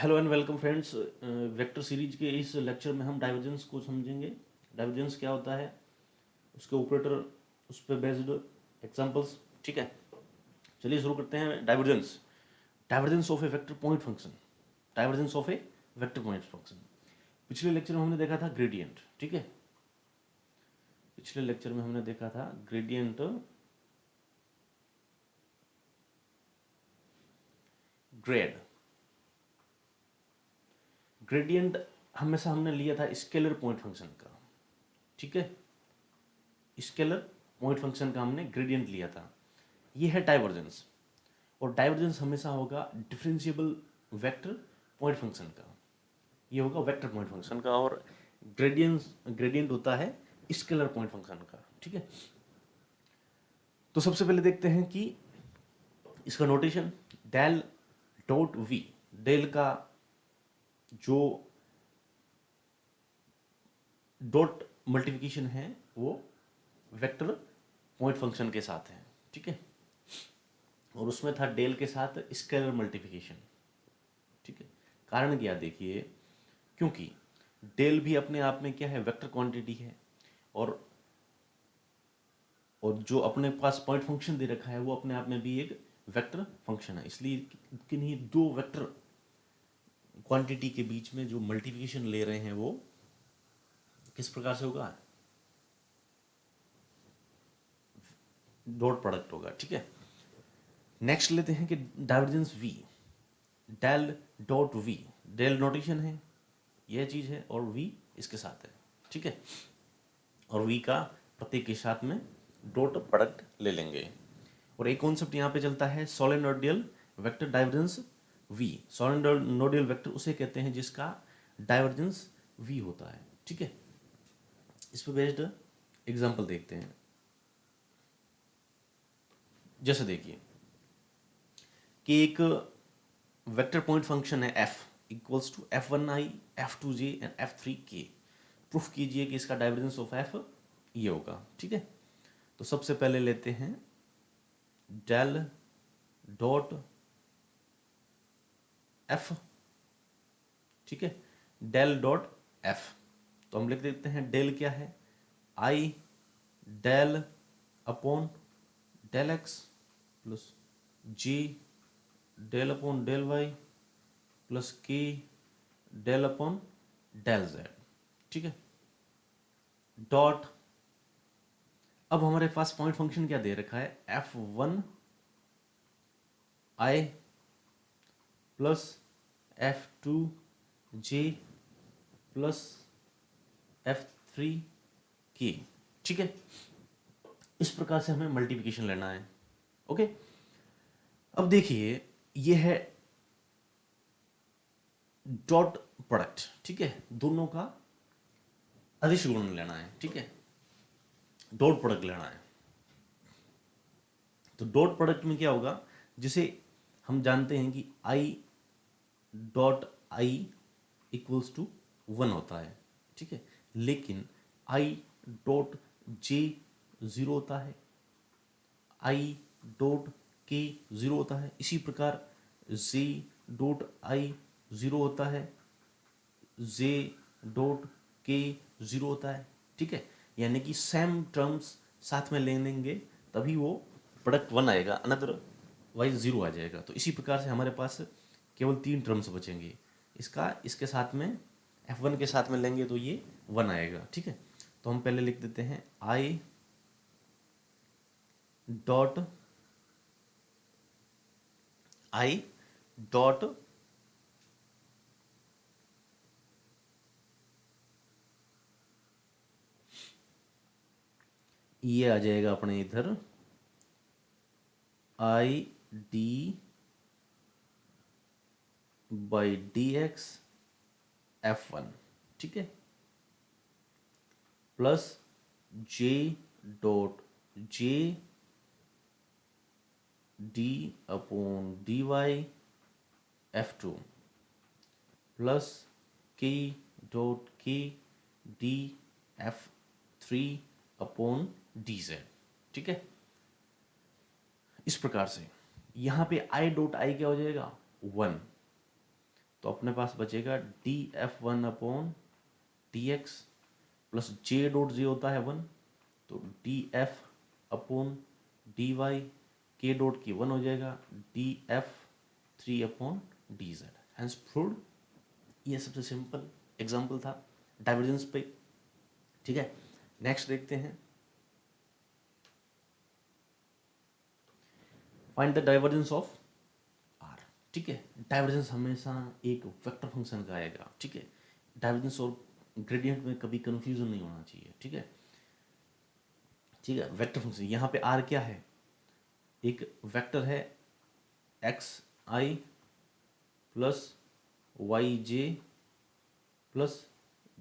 Hello and welcome friends. Vector series के इस lecture में हम डाइवर्जेंस को समझेंगे। डाइवर्जेंस क्या होता है, उसके ऑपरेटर, उस पर बेस्ड एग्जांपल्स। ठीक है, चलिए शुरू करते हैं। Divergence, divergence of A vector point function. Divergence of A vector point function. पिछले लेक्चर में हमने देखा था ग्रेडियंट। ठीक है, पिछले लेक्चर में हमने देखा था ग्रेडियंट, ग्रेड। ग्रेडियंट हमेशा हमने लिया था स्केलर पॉइंट फंक्शन का। ठीक है, स्केलर पॉइंट फंक्शन का हमने ग्रेडियंट लिया था। ये है डाइवर्जेंस, और डाइवर्जेंस हमेशा होगा डिफरेंशिएबल वेक्टर पॉइंट फंक्शन का। ये होगा वेक्टर पॉइंट फंक्शन का, और ग्रेडियंस ग्रेडियंट होता है स्केलर पॉइंट फंक्शन का। ठीक है, तो सबसे पहले देखते हैं कि इसका notation del dot V. Del का जो डॉट मल्टीप्लिकेशन है वो वेक्टर पॉइंट फंक्शन के साथ है। ठीक है, और उसमें था डेल के साथ स्केलर मल्टीप्लिकेशन। ठीक है, कारण क्या देखिए, क्योंकि डेल भी अपने आप में क्या है, वेक्टर क्वांटिटी है, और जो अपने पास पॉइंट फंक्शन दे रखा है वो अपने आप में भी एक वेक्टर फंक्शन है। इसलिए किन्हीं दो वेक्टर क्वांटिटी के बीच में जो मल्टीप्लिकेशन ले रहे हैं वो किस प्रकार से होगा, डॉट प्रोडक्ट होगा। ठीक है, नेक्स्ट लेते हैं कि divergence V, del dot V. Del notation है, यह चीज है, और वी इसके साथ है। ठीक है, और वी का प्रत्येक के साथ में डॉट प्रोडक्ट ले लेंगे। और एक कॉन्सेप्ट यहाँ पे चलता है solenoidal vector divergence V. Solenoidal vector उसे कहते हैं जिसका डाइवर्जेंस वी होता है। ठीक है, इस पर बेस्ड एग्जांपल देखते हैं। जैसे देखिए कि एक वेक्टर पॉइंट फंक्शन है f equals to f1i, f2j and f3k। Proof कीजिए कि इसका डाइवर्जेंस ऑफ f ये होगा। ठीक है, तो सबसे पहले लेते हैं डेल डॉट f। ठीक है, डेल डॉट f, तो हम लिख देते हैं डेल क्या है, i del upon del x plus g del upon del y plus k del upon del z। ठीक है, डॉट, अब हमारे पास पॉइंट फंक्शन क्या दे रखा है, f1 i plus f2 j plus f3 k। ठीक है, इस प्रकार से हमें मल्टीप्लिकेशन लेना है। ओके, अब देखिए ये है डॉट प्रोडक्ट। ठीक है, दोनों का अदिश गुणन लेना है। ठीक है, डॉट प्रोडक्ट लेना है। तो डॉट प्रोडक्ट में क्या होगा, जिसे हम जानते हैं कि I dot I equals to 1 होता है। ठीक है, लेकिन आई डॉट जे 0 होता है, आई डॉट के 0 होता है, इसी प्रकार जे डॉट आई 0 होता है, जे डॉट के 0 होता है। ठीक है, यानी कि सेम टर्म्स साथ में ले लेंगे तभी वो प्रोडक्ट 1 आएगा, अनदर वाइज 0 आ जाएगा। तो इसी प्रकार से हमारे पास केवल 3 टर्म्स बचेंगे। इसका इसके साथ में f1 के साथ में लेंगे तो ये 1 आएगा। ठीक है, तो हम पहले लिख देते हैं i डॉट आई डॉट ये आ जाएगा अपने इधर I D by D X f1। ठीक है, plus J dot J D upon D Y f2 plus K dot K D f3 upon D Z. ठीक है, इस प्रकार से यहाँ पे आई डॉट आई क्या हो जाएगा, 1, तो अपने पास बचेगा df1 upon dx plus j dot J होता है 1, तो df upon dy k dot की 1 हो जाएगा df3 upon dz। Hence proved. ये सबसे सिंपल एग्जांपल था डाइवर्जेंस पे। ठीक है, नेक्स्ट देखते हैं। Find the divergence of R. ठीक है, डाइवर्जेंस हमेशा एक वेक्टर फंक्शन का आएगा। ठीक है, डाइवर्जेंस और ग्रेडियंट में कभी कंफ्यूजन नहीं होना चाहिए। ठीक है, ठीक है, वेक्टर फंक्शन। यहाँ पे आर क्या है, एक वेक्टर है X I plus Y J plus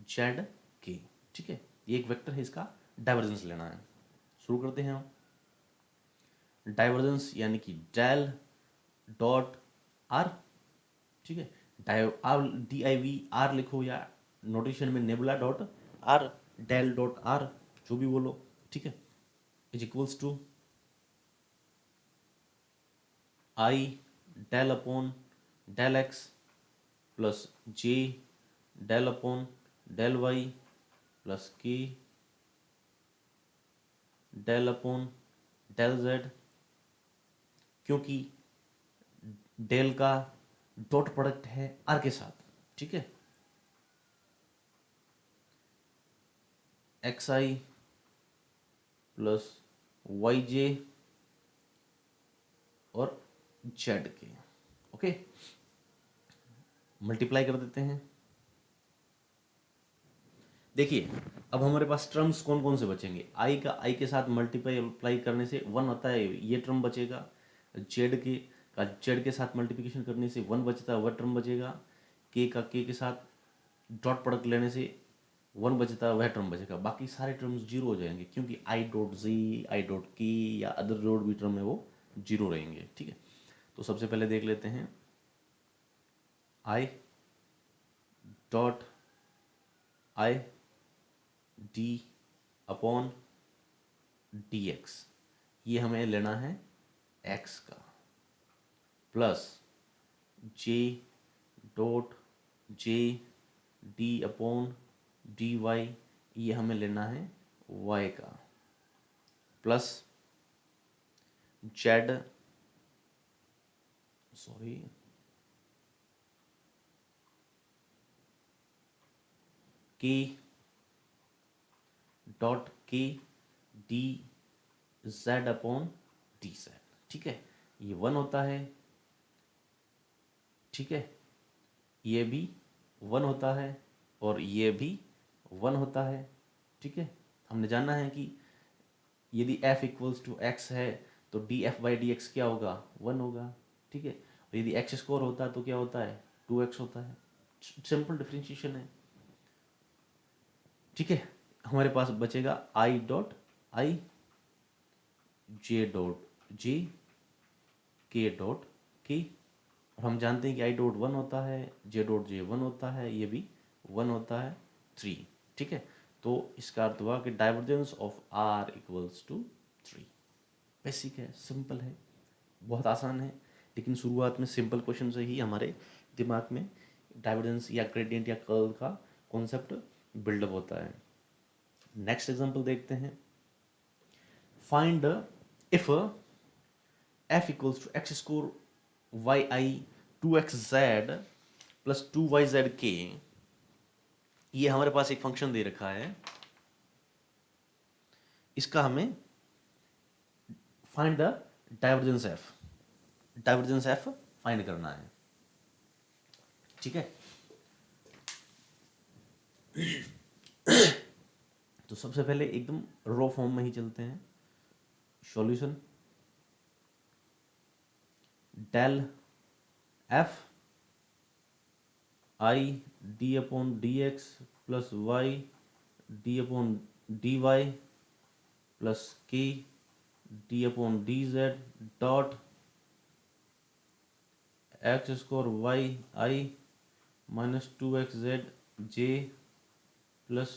Z के। ठीक है, ये एक वेक्टर है, इसका डाइवर्जेंस लेना है। शुरू करते हैं हम। डाइवर्जेंस यानी कि डेल डॉट आर। ठीक है, DIV आर लिखो या नोटेशन में nabla dot R, del dot R, जो भी बोलो। ठीक है, is equals to I del upon del X plus J del upon del Y plus K del upon del Z. क्योंकि डेल का डॉट प्रोडक्ट है आर के साथ। ठीक है, X I plus Y J और जेड के। ओके, मल्टीप्लाई कर देते हैं। देखिए, अब हमारे पास टर्म्स कौन कौन से बचेंगे। आई का आई के साथ मल्टीप्लाई करने से 1 होता है, ये टर्म बचेगा। जेड के साथ मल्टीप्लिकेशन करने से 1 बचता है, वह टर्म बचेगा। के के साथ डॉट प्रोडक्ट लेने से 1 बचता है, वह टर्म बचेगा। बाकी सारे टर्म्स जीरो हो जाएंगे, क्योंकि I dot G, I dot के या अदर डॉट भी टर्म है वो जीरो रहेंगे। ठीक है, तो सबसे पहले देख लेते हैं I dot I D upon D X, ये हमें लेना है एक्स का, plus J dot J D upon D Y, ये हमें लेना है वाई का, plus Z K dot K D Z upon D Z. ठीक है, ये 1 होता है। ठीक है, ये भी 1 होता है और ये भी 1 होता है। ठीक है, हमने जाना है कि यदि f इक्वल्स टू एक्स है तो D F by D x क्या होगा, 1 होगा। ठीक है, और यदि एक्स स्क्वायर होता है तो क्या होता है, 2x होता है। सिंपल डिफरेंशिएशन है। ठीक है, हमारे पास बचेगा आई डॉट आई जे डॉट जे के डॉट के, और हम जानते हैं कि आई डॉट 1 होता है, जे डॉट जे 1 होता है, ये भी 1 होता है, 3। ठीक है, तो इसका अर्थ हुआ कि divergence of R equals to 3। Basic है, सिंपल है, बहुत आसान है, लेकिन शुरुआत में सिंपल क्वेश्चन से ही हमारे दिमाग में डाइवर्जेंस या ग्रेडियंट या कर्ल का कॉन्सेप्ट बिल्डअप होता है। नेक्स्ट एग्जांपल देखते हैं। Find if f equals to X square Y I 2xz plus 2yz K, ये हमारे पास एक फंक्शन दे रखा है, इसका हमें find the divergence f, divergence f find करना है। ठीक है, तो सबसे पहले एकदम रो फॉर्म में ही चलते हैं। Solution del f I D upon D X plus Y D upon D Y plus K D upon D Z dot X square Y I minus 2xz J plus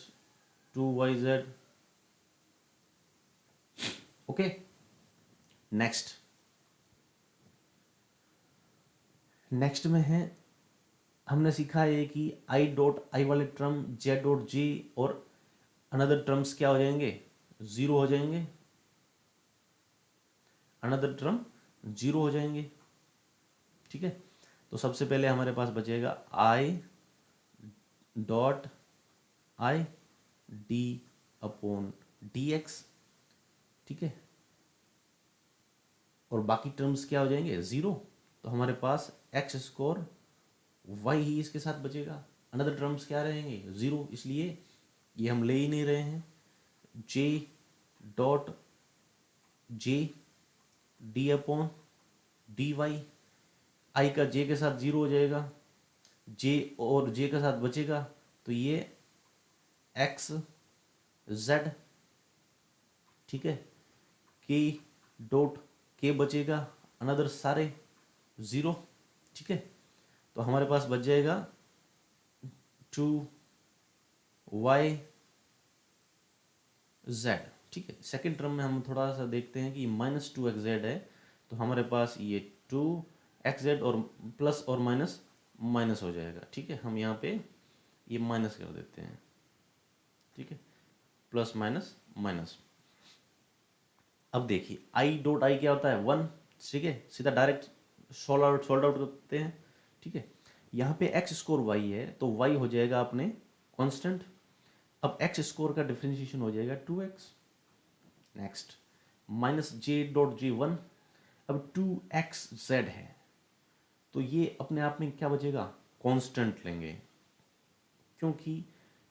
2yz। Okay, next में है हमने सीखा है कि I dot आई वाले term जे dot जे और another terms क्या हो जाएंगे, जीरो हो जाएंगे, अनदर टर्म जीरो हो जाएंगे। ठीक है, तो सबसे पहले हमारे पास बचेगा आई dot I D upon D x. ठीक है, और बाकी टर्म्स क्या हो जाएंगे, जीरो। तो हमारे पास एक्स स्कोर वाई ही इसके साथ बचेगा, अनदर टर्म्स क्या रहेंगे, जीरो, इसलिए ये हम ले ही नहीं रहे हैं। J dot J D upon D Y, I का जे के साथ जीरो हो जाएगा, जे और जे के साथ बचेगा, तो ये एक्स जेड। ठीक है, के डॉट के बचेगा, अनदर सारे ज़ीरो। ठीक है, तो हमारे पास बच जाएगा टू वाई जेड। ठीक है, सेकेंड टर्म में हम थोड़ा सा देखते हैं कि माइनस टू एक्स जेड है, तो हमारे पास ये टू एक्स जेड और प्लस और माइनस माइनस हो जाएगा। ठीक है, हम यहाँ पे ये माइनस कर देते हैं। ठीक है, प्लस माइनस माइनस। अब देखिए आई डॉट आई क्या होता है, वन। ठीक है, सीधा डायरेक्ट सोल्ड आउट करते हैं। ठीक है, यहाँ पे एक्स स्कोर वाई है, तो वाई हो जाएगा अपने कांस्टेंट। अब एक्स स्कोर का डिफरेंशिएशन हो जाएगा two X. Next minus J dot J one. अब टू एक्स जेड है, तो ये अपने आप में क्या बचेगा, कांस्टेंट लेंगे, क्योंकि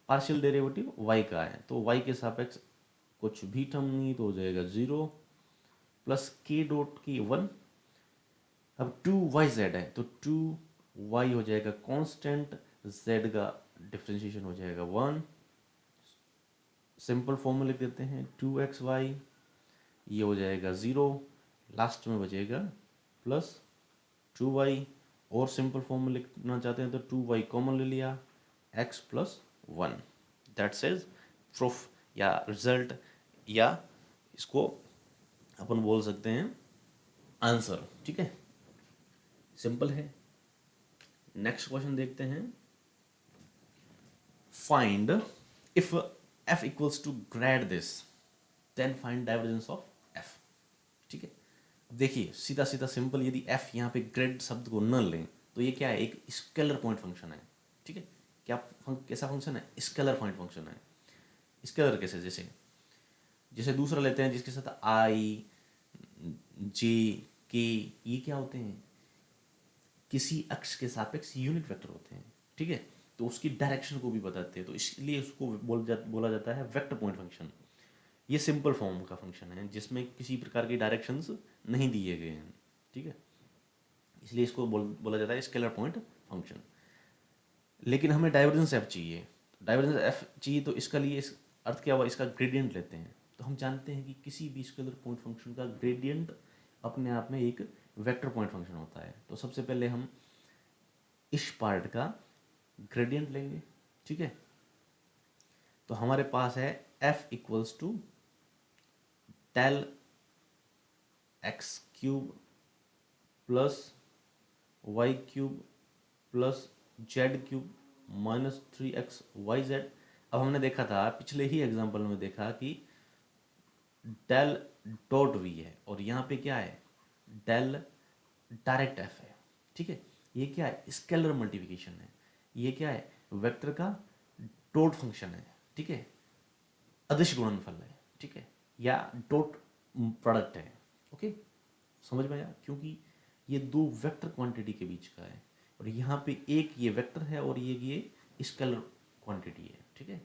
पार्शियल डेरिवेटिव y का है, तो y के सापेक्ष कुछ भी टर्म नहीं, तो हो जाएगा जीरो, प्लस के डॉट की वन। अब टू वाई जेड है, तो टू वाई हो जाएगा कांस्टेंट, z का डिफ्रेंशिएशन हो जाएगा वन। सिंपल फॉर्म में लिख देते हैं, टू एक्स वाई, ये हो जाएगा ज़ीरो, लास्ट में बचेगा प्लस टू वाई। और सिंपल फॉर्म में लिखना चाहते हैं तो टू वाई कॉमन ले लिया, x plus one. That's is proof या रिजल्ट, या इसको अपन बोल सकते हैं आंसर। ठीक है, सिंपल है। नेक्स्ट क्वेश्चन देखते हैं, find if F equals to grad this then find divergence of F. ठीक है, देखिए सीधा सीधा सिंपल, यदि एफ यहाँ पे ग्रेड शब्द को न लें तो ये क्या है, एक स्केलर पॉइंट फंक्शन है। ठीक है, क्या कैसा फंक्शन है, स्केलर पॉइंट फंक्शन है। स्केलर कैसे, जैसे जैसे दूसरा लेते हैं जिसके साथ आई जे के, ये क्या होते हैं, किसी अक्ष के सापेक्ष यूनिट वेक्टर होते हैं। ठीक है, तो उसकी डायरेक्शन को भी बताते हैं, तो इसलिए उसको बोला जाता है वेक्टर पॉइंट फंक्शन। ये सिंपल फॉर्म का फंक्शन है जिसमें किसी प्रकार की डायरेक्शंस नहीं दिए गए हैं। ठीक है, इसलिए इसको बोला जाता है स्केलर पॉइंट फंक्शन। लेकिन हमें डाइवर्जेंस एफ चाहिए, डाइवर्जेंस एफ चाहिए, तो इसका लिए इस अर्थ क्या हुआ, इसका ग्रेडियंट लेते हैं। तो हम जानते हैं कि किसी भी स्केलर पॉइंट फंक्शन का ग्रेडियंट अपने आप में एक वेक्टर पॉइंट फंक्शन होता है। तो सबसे पहले हम इस पार्ट का ग्रेडियंट लेंगे। ठीक है, तो हमारे पास है F equals to del X cube plus Y cube plus Z cube minus three X Y Z. अब हमने देखा था पिछले ही एग्जाम्पल में देखा कि डेल डॉट वी है, और यहाँ पे क्या है, डेल डायरेक्ट एफ है। ठीक है, ये क्या है, स्केलर मल्टीप्लिकेशन है, ये क्या है, वेक्टर का डॉट फंक्शन है। ठीक है, अदिश गुणनफल है। ठीक है, या डॉट प्रोडक्ट है। ओके, समझ में आया, क्योंकि ये दो वेक्टर क्वांटिटी के बीच का है, और यहाँ पे एक ये वेक्टर है और ये स्केलर क्वांटिटी है। ठीक है,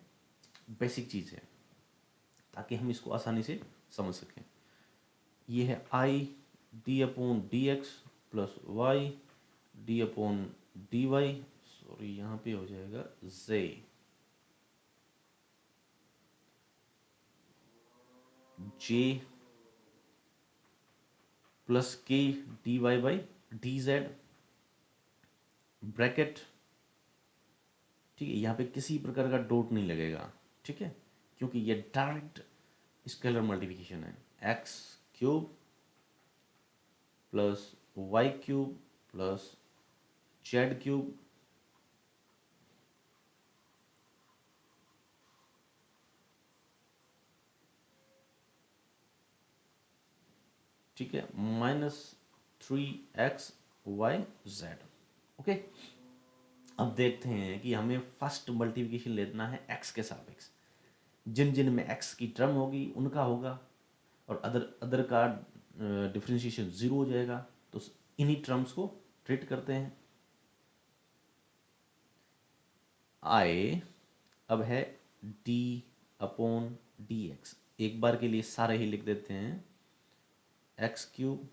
बेसिक चीज़ है ताकि हम इसको आसानी से समझ सकें। ये है I D upon D X plus Y D upon D Y, sorry यहाँ पे हो जाएगा J J plus K D Y by D Z bracket. ठीक है, यहाँ पे किसी प्रकार का डॉट नहीं लगेगा। ठीक है, क्योंकि ये डायरेक्ट स्केलर मल्टीप्लिकेशन है, X cube plus Y cube plus Z cube ठीक है, -3xyz। ओके, अब देखते हैं कि हमें फर्स्ट मल्टीप्लिकेशन लेना है x के सापेक्ष। जिन जिन में x की टर्म होगी उनका होगा, और अदर अदर का डिफ्रेंशिएशन जीरो हो जाएगा। तो इन्हीं टर्म्स को ट्रीट करते हैं। i अब है d अपॉन डी एक्स। एक बार के लिए सारे ही लिख देते हैं, X cube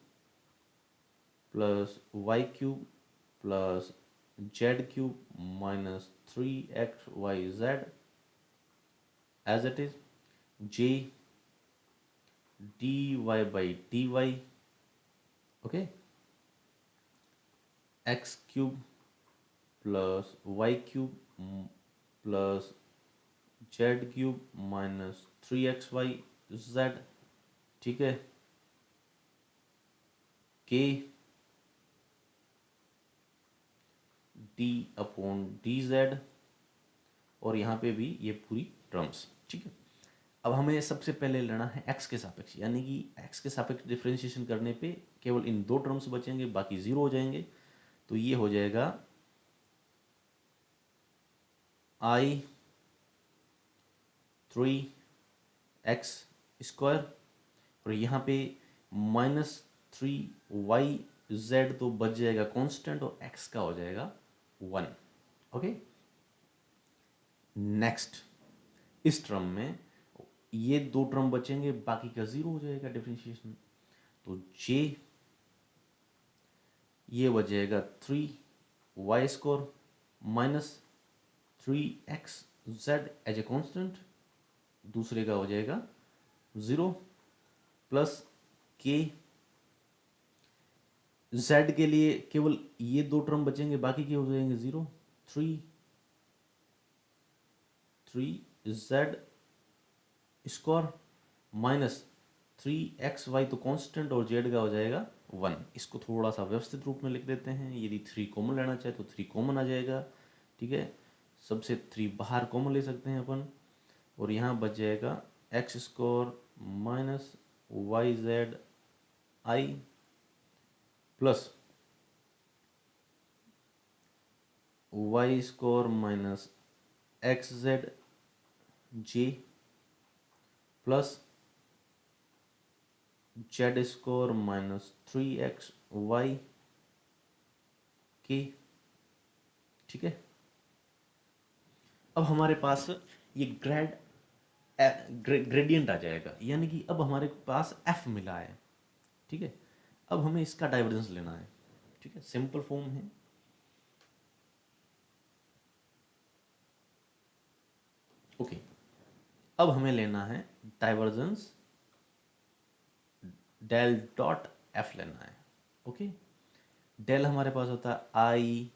plus Y cube plus Z cube minus 3xyz as it is J dy by dy। Okay, X cube plus Y cube plus Z cube minus 3xyz। ठीक है, के डी अपॉन डी जेड, और यहाँ पे भी ये पूरी terms. ठीक है, अब हमें सबसे पहले लेना है x के सापेक्ष, यानी कि x के सापेक्ष डिफ्रेंशिएशन करने पे केवल इन दो टर्म्स बचेंगे, बाकी जीरो हो जाएंगे। तो ये हो जाएगा i 3x², और यहाँ पे -3yz तो बच जाएगा कांस्टेंट, और x का हो जाएगा 1। ओके, नेक्स्ट इस टर्म में ये दो टर्म बचेंगे, बाकी का जीरो हो जाएगा डिफरेंशिएशन। तो j ये बचेगा 3y² minus 3xz as a constant, दूसरे का हो जाएगा 0 प्लस के। z के लिए केवल ये दो टर्म बचेंगे, बाकी के हो जाएंगे 0। 3z² माइनस 3xy तो कांस्टेंट, और z का हो जाएगा 1। इसको थोड़ा सा व्यवस्थित रूप में लिख देते हैं। यदि 3 कॉमन लेना चाहे तो 3 कॉमन आ जाएगा। ठीक है, सबसे 3 बाहर कॉमन ले सकते हैं अपन, और यहाँ बच जाएगा x² minus yz i plus y² minus xz j plus z² minus 3xy के। ठीक है, अब हमारे पास ये ग्रेडियंट आ जाएगा, यानी कि अब हमारे पास f मिला है। ठीक है, अब हमें इसका डाइवर्जेंस लेना है। ठीक है, सिंपल फॉर्म है। ओके, अब हमें लेना है डाइवर्जेंस डेल डॉट एफ लेना है। ओके, डेल हमारे पास होता है I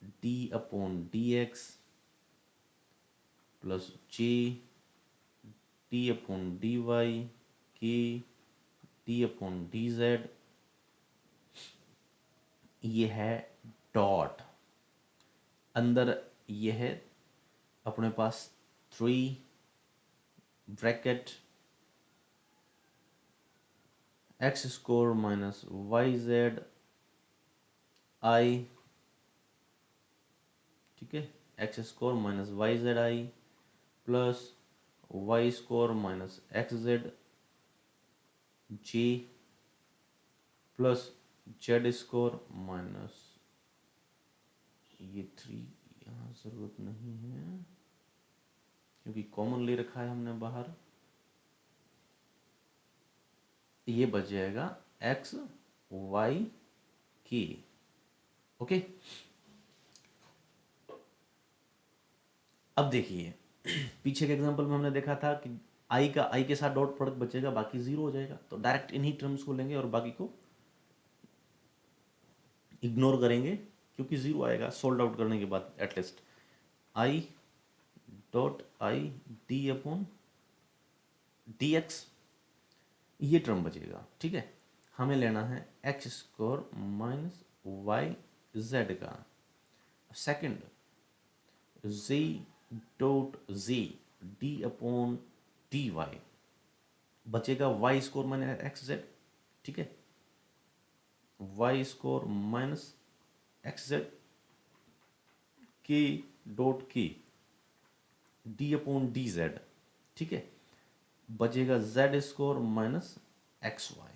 D upon D X plus J D upon D Y K D upon D Z. ये है डॉट, अंदर ये है अपने पास 3 bracket x² minus yz i। ठीक है, x² minus yz i plus y² minus xz j plus z² minus ये 3 यहाँ ज़रूरत नहीं है क्योंकि कॉमन ले रखा है हमने बाहर। ये बच जाएगा x y k। ओके, अब देखिए पीछे के एग्जांपल में हमने देखा था कि i के साथ डॉट प्रोडक्ट बचेगा, बाकी जीरो हो जाएगा। तो डायरेक्ट इन्हीं टर्म्स को लेंगे और बाकी को इग्नोर करेंगे, क्योंकि जीरो आएगा सोल्ड आउट करने के बाद at least. i dot i D upon D X, ये टर्म बचेगा। ठीक है, हमें लेना है x² माइनस वाई जेड का। Second z dot z D upon D Y, बचेगा y² माइनस एक्स जेड। ठीक है, Y square minus X Z K dot K D upon D Z, ठीक है, बचेगा Z square minus X Y,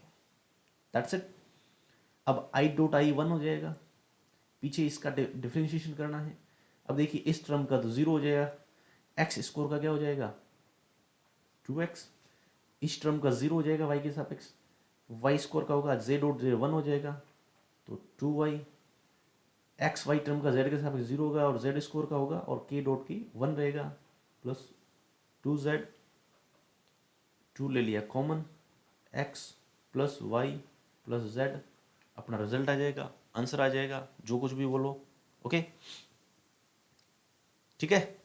that's it. अब I dot आई 1 हो जाएगा, पीछे इसका डिफ्रेंशिएशन करना है। अब देखिए इस टर्म का तो 0 हो जाएगा, एक्स स्क्वायर का क्या हो जाएगा 2x, इस टर्म का 0 हो जाएगा y के सापेक्ष, वाई स्क्वायर का होगा z डॉट z 1 हो जाएगा तो 2y, एक्स वाई टर्म का z के सापेक्ष 0 होगा और z स्क्वायर का होगा और k डॉट की 1 रहेगा प्लस 2z, 2 ले लिया common, x plus Y plus z, अपना रिजल्ट आ जाएगा, आंसर आ जाएगा, जो कुछ भी बोलो। ओके, ठीक है,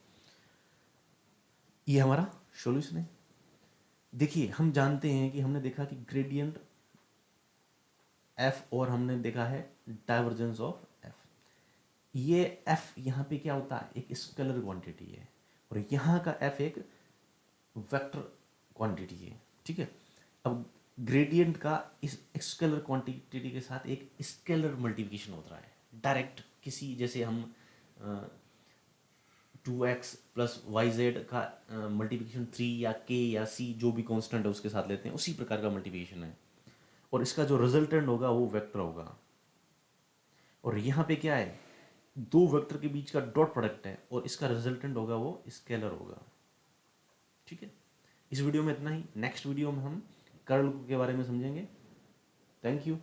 ये हमारा सॉल्यूशन है। देखिए हम जानते हैं कि हमने देखा कि ग्रेडियंट एफ और हमने देखा है डाइवर्जेंस ऑफ एफ। ये एफ यहाँ पे क्या होता है, एक स्केलर क्वांटिटी है और यहाँ का एफ एक वेक्टर क्वांटिटी है, ठीक है। अब ग्रेडियंट का इस स्केलर क्वांटिटी के साथ एक स्केलर मल्टीप्लिकेशन होता है डायरेक्ट, किसी जैसे हम 2x प्लस वाई जेड का मल्टीप्लिकेशन 3 या k या c जो भी कांस्टेंट है उसके साथ लेते हैं, उसी प्रकार का मल्टीप्लिकेशन है और इसका जो रिजल्टेंट होगा वो वेक्टर होगा। और यहाँ पे क्या है, दो वेक्टर के बीच का डॉट प्रोडक्ट है और इसका रिजल्टेंट होगा वो स्केलर होगा, ठीक है। इस वीडियो में इतना ही, नेक्स्ट वीडियो में हम कर्ल के बारे में समझेंगे। Thank you.